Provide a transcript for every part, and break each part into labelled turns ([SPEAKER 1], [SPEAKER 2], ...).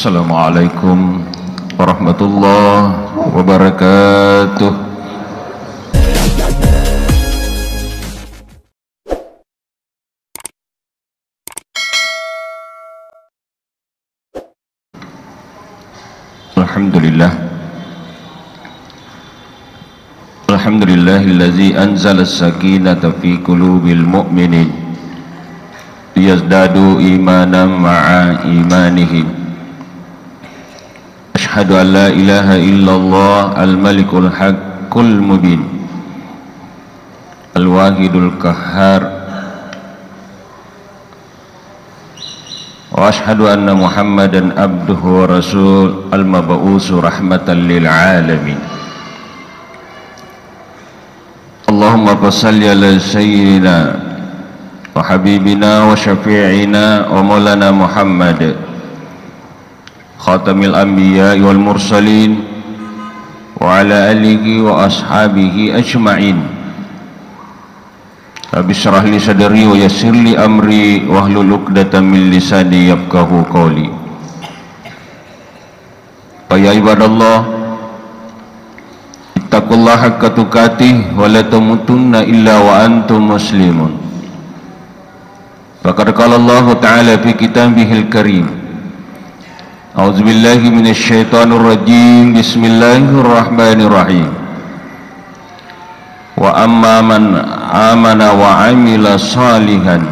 [SPEAKER 1] Assalamualaikum warahmatullahi wabarakatuh. Alhamdulillahillazi anzala as-sakinata fi qulubil mu'minin liyazdadu imanan ma'a imanihim. Asyhadu an la ilaha illallah al-malikul haqqul mubin al-wahidul qahhar wa asyhadu anna muhammadan abduhu wa rasul al-mab'usu rahmatan lil alamin. Allahumma salli ala sayyidina wa habibina wa syafi'ina wa maulana Muhammad khatamil anbiya wal mursalin wa ala alihi wa ashabihi ajma'in. Rabbi shrah li sadri wa yassir li amri wahlul 'uqdatam min lisani yafqahu qawli. Ya ibadallah, ittaqullaha haqqa tuqatih wa la tamutunna illa wa antum muslimun. Faqad qala Allah Ta'ala fi kitabihil karim, a'udzu billahi minasy syaithanir rajim, bismillahirrahmanirrahim. Wa amma man amana wa amila salihan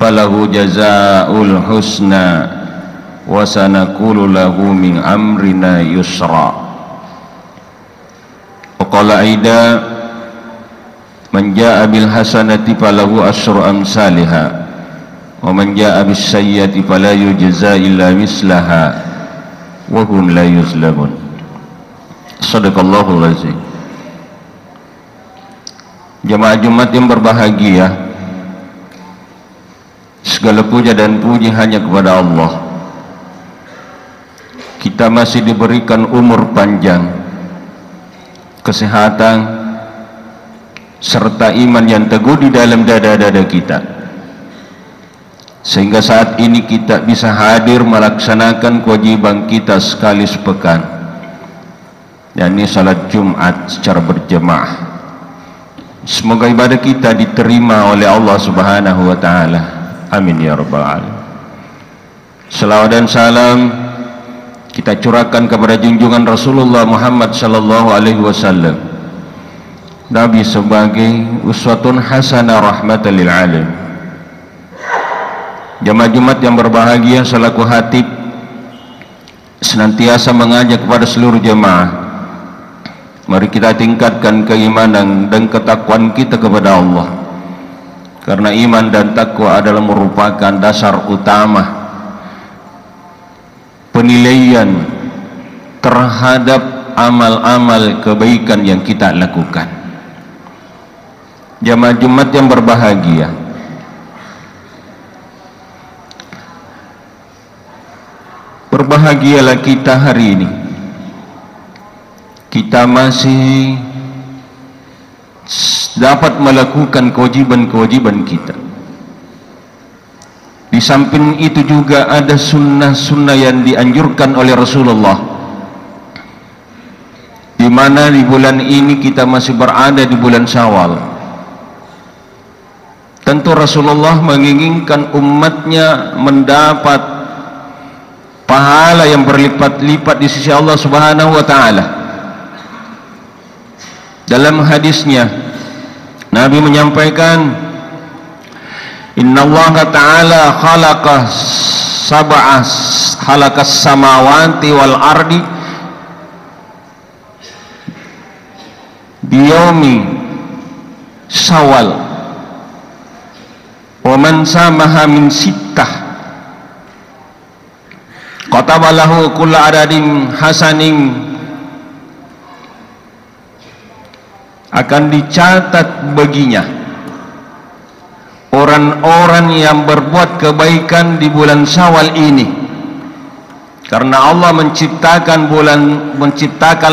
[SPEAKER 1] falahu jazaa'ul husna wa sanaqulu lahu min amrina yusra. Qala aida man jaa bil hasanati falahu asyru amsalha wa man jaa bis sayyiati fala yujza illa mislaha wa hum la yuzlamun. Shadaqallahul azim. Jamaah Jumat yang berbahagia, segala puja dan puji hanya kepada Allah. Kita masih diberikan umur panjang, kesehatan, serta iman yang teguh di dalam dada-dada kita, sehingga saat ini kita bisa hadir melaksanakan kewajiban kita sekali sepekan, yakni salat Jumat secara berjemaah. Semoga ibadah kita diterima oleh Allah Subhanahu wa Ta'ala. Amin ya rabbal alamin. Salawat dan salam kita curahkan kepada junjungan Rasulullah Muhammad sallallahu alaihi wasallam, Nabi sebagai uswatun hasanah rahmatan lil alamin. Jamaah Jumat yang berbahagia, selaku khatib senantiasa mengajak kepada seluruh jemaah, mari kita tingkatkan keimanan dan ketakwaan kita kepada Allah, karena iman dan takwa adalah merupakan dasar utama penilaian terhadap amal-amal kebaikan yang kita lakukan. Jamaah Jumat yang berbahagia, berbahagialah kita hari ini. Kita masih dapat melakukan kewajiban-kewajiban kita. Di samping itu juga ada sunnah-sunnah yang dianjurkan oleh Rasulullah, di mana di bulan ini kita masih berada di bulan Syawal. Tentu Rasulullah menginginkan umatnya mendapat pahala yang berlipat-lipat di sisi Allah Subhanahu wa Ta'ala. Dalam hadisnya Nabi menyampaikan, Inna Allah Ta'ala khalaqas samawati wal ardi biyaumi Syawal wa man samaha min sittah qatabalahu kulla adadin hasanin, akan dicatat baginya orang-orang yang berbuat kebaikan di bulan Syawal ini, karena Allah menciptakan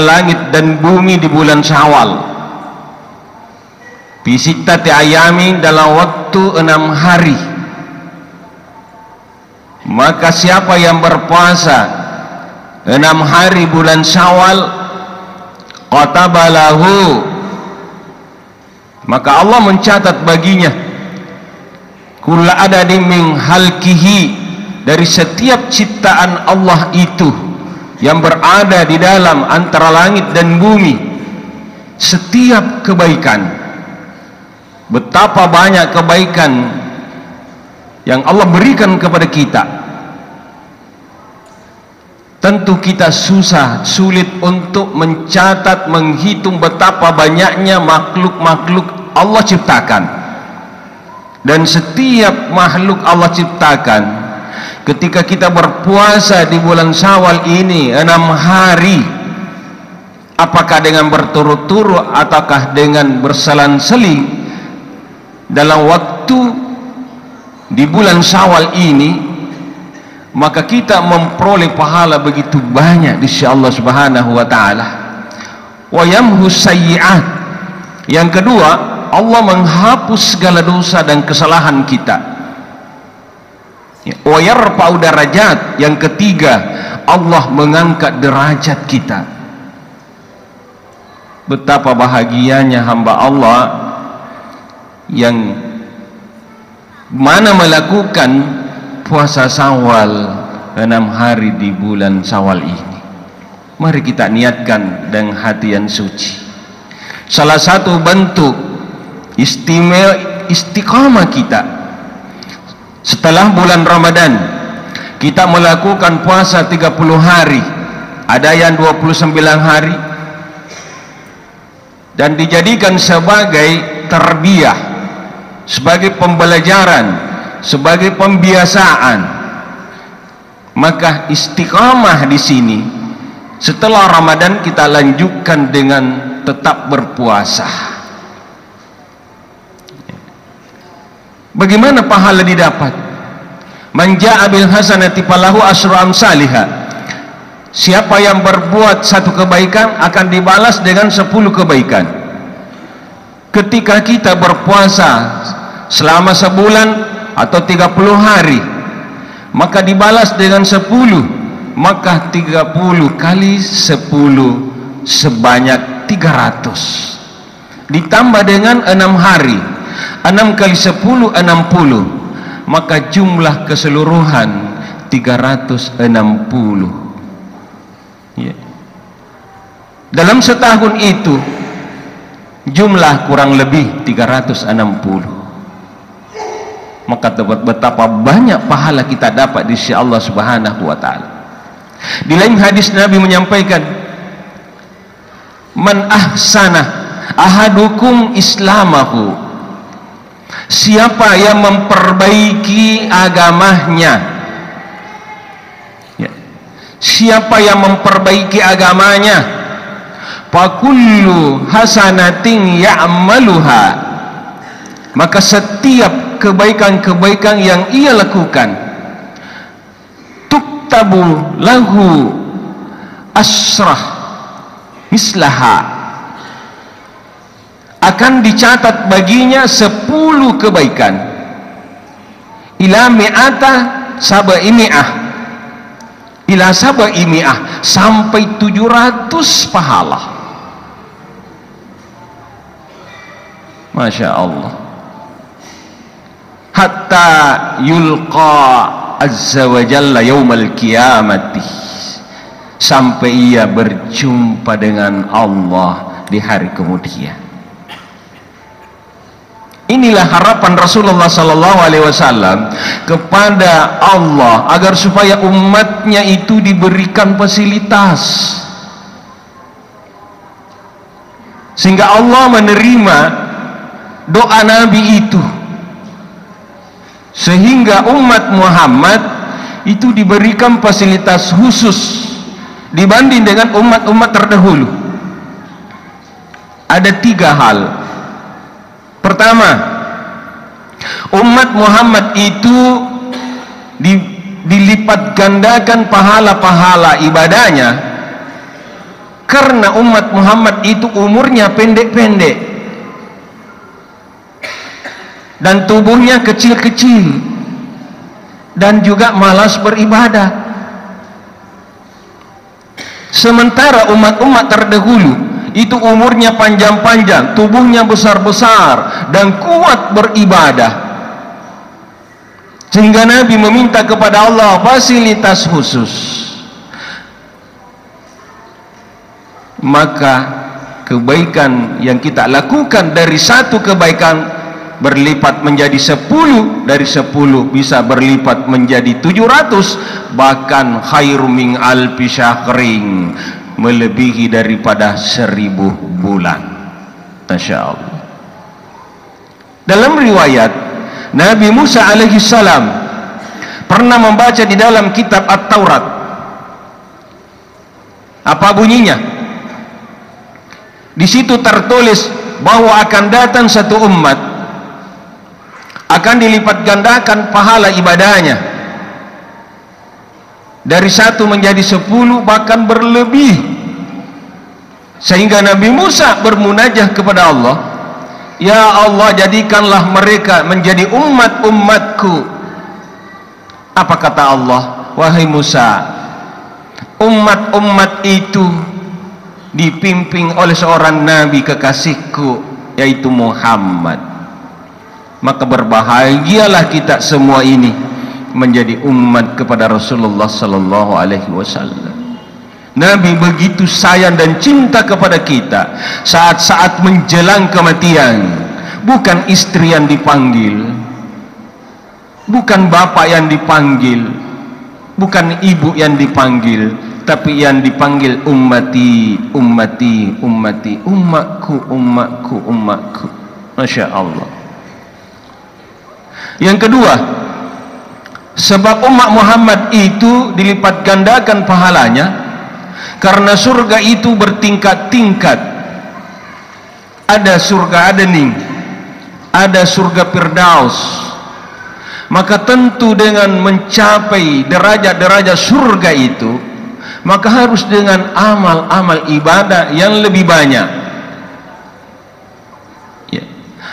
[SPEAKER 1] langit dan bumi di bulan Syawal. Bisittati ayami, dalam waktu 6 hari. Maka siapa yang berpuasa 6 hari bulan Syawal, qatabalahu, maka Allah mencatat baginya kulla adadin min halkihi, dari setiap ciptaan Allah itu yang berada di dalam antara langit dan bumi, setiap kebaikan. Betapa banyak kebaikan yang Allah berikan kepada kita. Tentu kita sulit untuk mencatat, menghitung betapa banyaknya makhluk-makhluk Allah ciptakan. Dan setiap makhluk Allah ciptakan, ketika kita berpuasa di bulan Syawal ini 6 hari, apakah dengan berturut-turut ataukah dengan berselang-seling, dalam waktu di bulan Syawal ini, maka kita memperoleh pahala begitu banyak di sisi Allah Subhanahu wa taala. Wa yamhu sayyi'at. Yang kedua, Allah menghapus segala dosa dan kesalahan kita. Wa yarfa'u darajat. Yang ketiga, Allah mengangkat derajat kita. Betapa bahagianya hamba Allah yang mana melakukan puasa Syawal 6 hari di bulan Syawal ini. Mari kita niatkan dengan hati yang suci. Salah satu bentuk istiqamah kita setelah bulan Ramadan, kita melakukan puasa 30 hari, ada yang 29 hari, dan dijadikan sebagai tarbiyah, sebagai pembelajaran, sebagai pembiasaan. Maka istiqamah di sini setelah Ramadan kita lanjutkan dengan tetap berpuasa. Bagaimana pahala didapat? Man jaa bil hasanati falahu asyru amsalihha. Siapa yang berbuat satu kebaikan akan dibalas dengan 10 kebaikan. Ketika kita berpuasa selama sebulan atau 30 hari, maka dibalas dengan 10, maka 30 kali 10 sebanyak 300, ditambah dengan 6 hari, 6 kali 10 60, maka jumlah keseluruhan 360 ya. Dalam setahun itu jumlah kurang lebih 360. Maka betapa banyak pahala kita dapat di sisi Allah Subhanahu wa taala. Di lain hadis Nabi menyampaikan, man ahsana ahadukum islamahu, siapa yang memperbaiki agamanya ya. Siapa yang memperbaiki agamanya, fakullu hasanatin ya'maluha, maka setiap kebaikan-kebaikan yang ia lakukan, tuktabu lahu asrah mislaha, akan dicatat baginya 10 kebaikan, ila mi'ata sab'imi'ah, ila sab'imi'ah, sampai 700 pahala. Masya Allah. Hatta yulqa azza wa jalla yaumal qiyamati, sampai ia berjumpa dengan Allah di hari kemudian. Inilah harapan Rasulullah sallallahu alaihi wasallam kepada Allah agar supaya umatnya itu diberikan fasilitas, sehingga Allah menerima doa Nabi itu, sehingga umat Muhammad itu diberikan fasilitas khusus dibanding dengan umat-umat terdahulu. Ada 3 hal. Pertama, umat Muhammad itu dilipat gandakan pahala-pahala ibadahnya karena umat Muhammad itu umurnya pendek-pendek dan tubuhnya kecil-kecil. dan juga malas beribadah. Sementara umat-umat terdahulu itu umurnya panjang-panjang, tubuhnya besar-besar dan kuat beribadah, sehingga Nabi meminta kepada Allah fasilitas khusus. Maka kebaikan yang kita lakukan, dari satu kebaikan berlipat menjadi 10, dari 10 bisa berlipat menjadi 700, bahkan khairu min alfi syahrin, melebihi daripada 1000 bulan. Masya Allah. Dalam riwayat, Nabi Musa alaihissalam pernah membaca di dalam kitab At-Taurat. Apa bunyinya? Di situ tertulis bahwa akan datang satu umat, akan dilipat gandakan pahala ibadahnya dari 1 menjadi 10, bahkan berlebih, sehingga Nabi Musa bermunajah kepada Allah, ya Allah, jadikanlah mereka menjadi umat-umatku. Apa kata Allah? Wahai Musa, umat-umat itu dipimpin oleh seorang nabi kekasihku, yaitu Muhammad. Maka berbahagialah kita semua ini menjadi umat kepada Rasulullah sallallahu alaihi wasallam. Nabi begitu sayang dan cinta kepada kita saat-saat menjelang kematian. Bukan istri yang dipanggil, bukan bapak yang dipanggil, bukan ibu yang dipanggil, tapi yang dipanggil ummati, ummati, ummati, umatku, umatku, umatku. Masya Allah. Yang kedua, sebab umat Muhammad itu dilipat gandakan pahalanya karena surga itu bertingkat-tingkat. Ada surga Adening, ada surga Firdaus. Maka tentu dengan mencapai derajat-derajat surga itu, maka harus dengan amal-amal ibadah yang lebih banyak.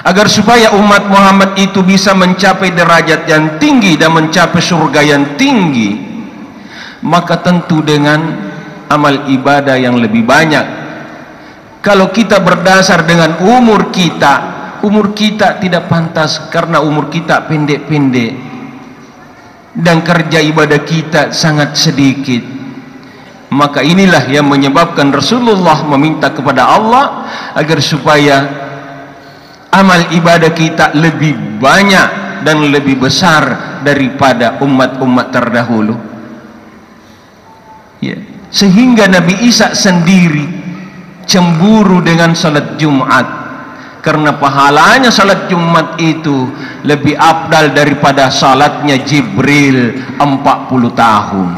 [SPEAKER 1] Agar supaya umat Muhammad itu bisa mencapai derajat yang tinggi dan mencapai surga yang tinggi, maka tentu dengan amal ibadah yang lebih banyak. Kalau kita berdasar dengan umur kita tidak pantas, karena umur kita pendek-pendek dan kerja ibadah kita sangat sedikit. Maka inilah yang menyebabkan Rasulullah meminta kepada Allah agar supaya amal ibadah kita lebih banyak dan lebih besar daripada umat-umat terdahulu. Ya. Sehingga Nabi Isa sendiri cemburu dengan salat Jumat, karena pahalanya salat Jumat itu lebih afdal daripada salatnya Jibril 40 tahun.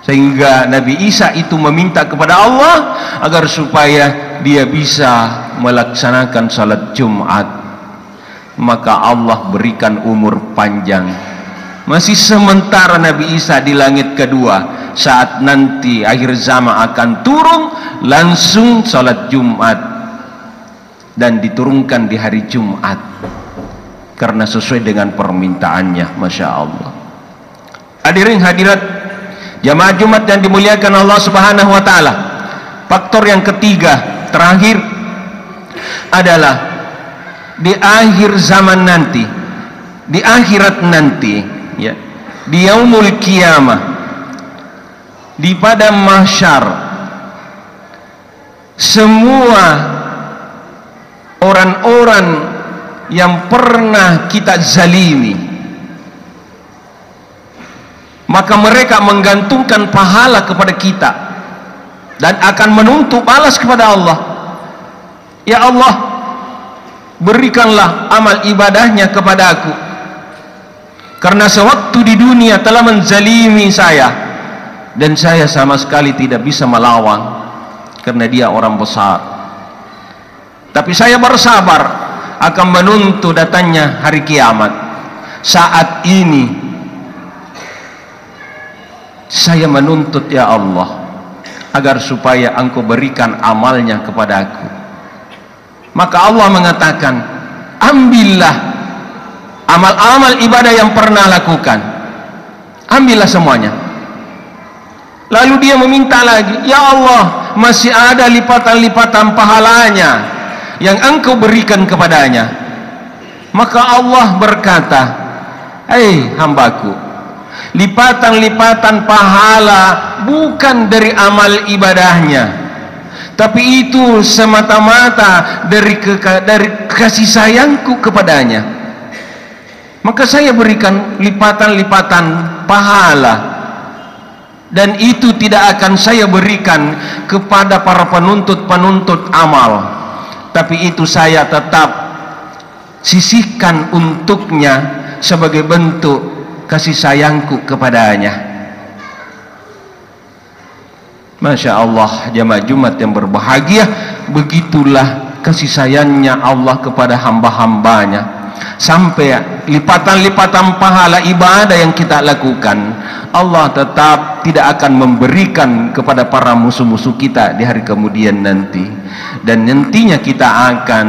[SPEAKER 1] Sehingga Nabi Isa itu meminta kepada Allah agar supaya dia bisa melaksanakan salat Jumat. Maka Allah berikan umur panjang. Masih sementara Nabi Isa di langit kedua, saat nanti akhir zaman akan turun, langsung salat Jumat dan diturunkan di hari Jumat karena sesuai dengan permintaannya. Masya Allah. Hadirin hadirat jamaah Jumat yang dimuliakan Allah Subhanahu wa taala. Faktor yang ketiga terakhir adalah di akhir zaman nanti, di akhirat nanti, ya, di yaumul qiyamah, di padang mahsyar, semua orang-orang yang pernah kita zalimi, maka mereka menggantungkan pahala kepada kita dan akan menuntut balas kepada Allah. Ya Allah, berikanlah amal ibadahnya kepada aku, karena sewaktu di dunia telah menzalimi saya dan saya sama sekali tidak bisa melawan karena dia orang besar. Tapi saya bersabar akan menuntut datangnya hari kiamat. Saat ini saya menuntut ya Allah agar supaya Engkau berikan amalnya kepada aku. Maka Allah mengatakan, ambillah amal-amal ibadah yang pernah lakukan, ambillah semuanya. Lalu dia meminta lagi, ya Allah, masih ada lipatan-lipatan pahalanya yang engkau berikan kepadanya. Maka Allah berkata, hambaku, lipatan-lipatan pahala bukan dari amal ibadahnya, tapi itu semata-mata dari kasih sayangku kepadanya. Maka saya berikan lipatan-lipatan pahala, dan itu tidak akan saya berikan kepada para penuntut-penuntut amal, tapi itu saya tetap sisihkan untuknya sebagai bentuk kasih sayangku kepadanya. Masya Allah, jamaah Jumat yang berbahagia, begitulah kasih sayangnya Allah kepada hamba-hambanya. Sampai lipatan-lipatan pahala ibadah yang kita lakukan, Allah tetap tidak akan memberikan kepada para musuh-musuh kita di hari kemudian nanti, dan nantinya kita akan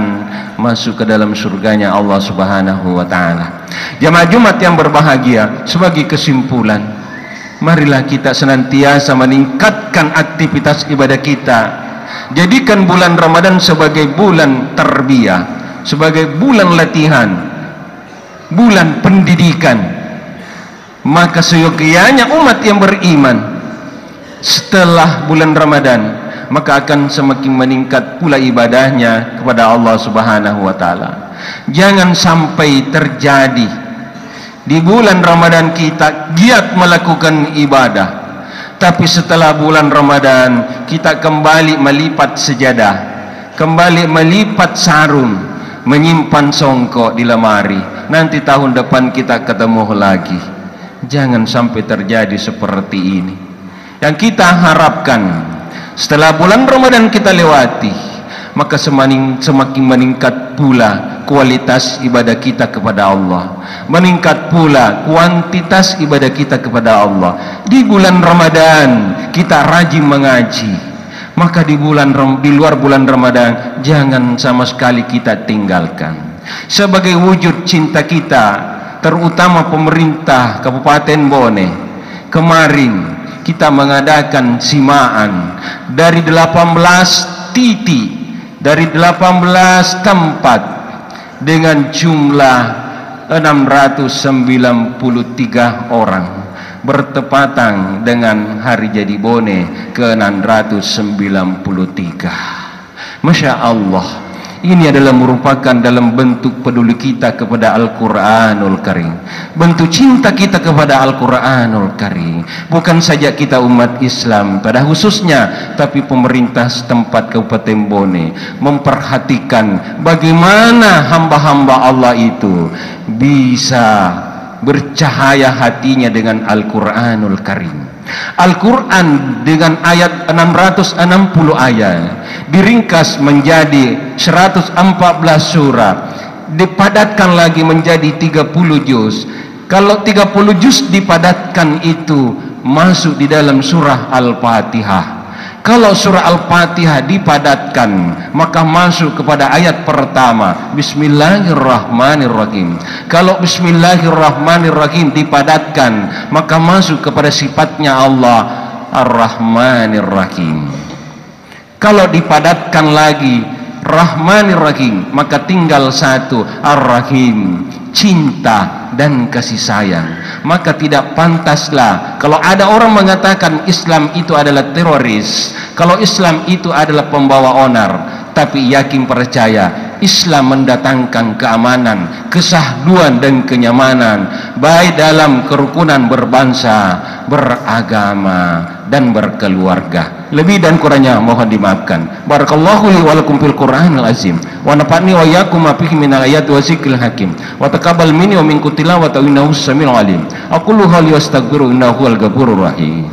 [SPEAKER 1] masuk ke dalam surganya Allah Subhanahu wa ta'ala. Jamaah Jumat yang berbahagia, sebagai kesimpulan, marilah kita senantiasa meningkatkan aktivitas ibadah kita. Jadikan bulan Ramadan sebagai bulan tarbiyah, sebagai bulan latihan, bulan pendidikan. Maka seyogianya umat yang beriman setelah bulan Ramadan, maka akan semakin meningkat pula ibadahnya kepada Allah Subhanahu wa ta'ala. Jangan sampai terjadi di bulan Ramadan kita giat melakukan ibadah, tapi setelah bulan Ramadan kita kembali melipat sejadah, kembali melipat sarung, menyimpan songkok di lemari. Nanti tahun depan kita ketemu lagi. Jangan sampai terjadi seperti ini. Yang kita harapkan, setelah bulan Ramadan kita lewati, maka semakin meningkat pula kualitas ibadah kita kepada Allah, meningkat pula kuantitas ibadah kita kepada Allah. Di bulan Ramadan kita rajin mengaji, maka di luar bulan Ramadan jangan sama sekali kita tinggalkan. Sebagai wujud cinta kita, terutama pemerintah Kabupaten Bone, kemarin kita mengadakan simaan dari 18 titik, dari 18 tempat, dengan jumlah 693 orang, bertepatan dengan hari jadi Bone ke-693. Masya Allah, ini adalah merupakan dalam bentuk peduli kita kepada Al-Quranul Karim, bentuk cinta kita kepada Al-Quranul Karim. Bukan saja kita umat Islam pada khususnya, tapi pemerintah setempat Kabupaten Bone memperhatikan bagaimana hamba-hamba Allah itu bisa bercahaya hatinya dengan Al-Quranul Karim. Al-Quran dengan ayat 660 ayat diringkas menjadi 114 surah, dipadatkan lagi menjadi 30 juz. Kalau 30 juz dipadatkan itu masuk di dalam surah Al-Fatihah. Kalau surah Al-Fatihah dipadatkan, maka masuk kepada ayat pertama, Bismillahirrahmanirrahim. Kalau Bismillahirrahmanirrahim dipadatkan, maka masuk kepada sifatnya Allah, Ar-Rahmanirrahim. Kalau dipadatkan lagi Rahmanirrahim, maka tinggal satu, Ar-Rahim, cinta dan kasih sayang. Maka tidak pantaslah kalau ada orang mengatakan Islam itu adalah teroris, kalau Islam itu adalah pembawa onar, tapi yakin percaya Islam mendatangkan keamanan, kesahduan dan kenyamanan, baik dalam kerukunan berbangsa, beragama dan berkeluarga. Lebih dan kurangnya mohon dimaafkan. Barakallahu li wa lakum fil Qur'anil azim wa nafa'ni wa iyyakum ma fihi minal ayati wa zikril hakim wa taqabbal minni wa minkum tilawata innahu samiul alim. Aqulu qawli wastaghfiru innahu huwal ghafurur rahim.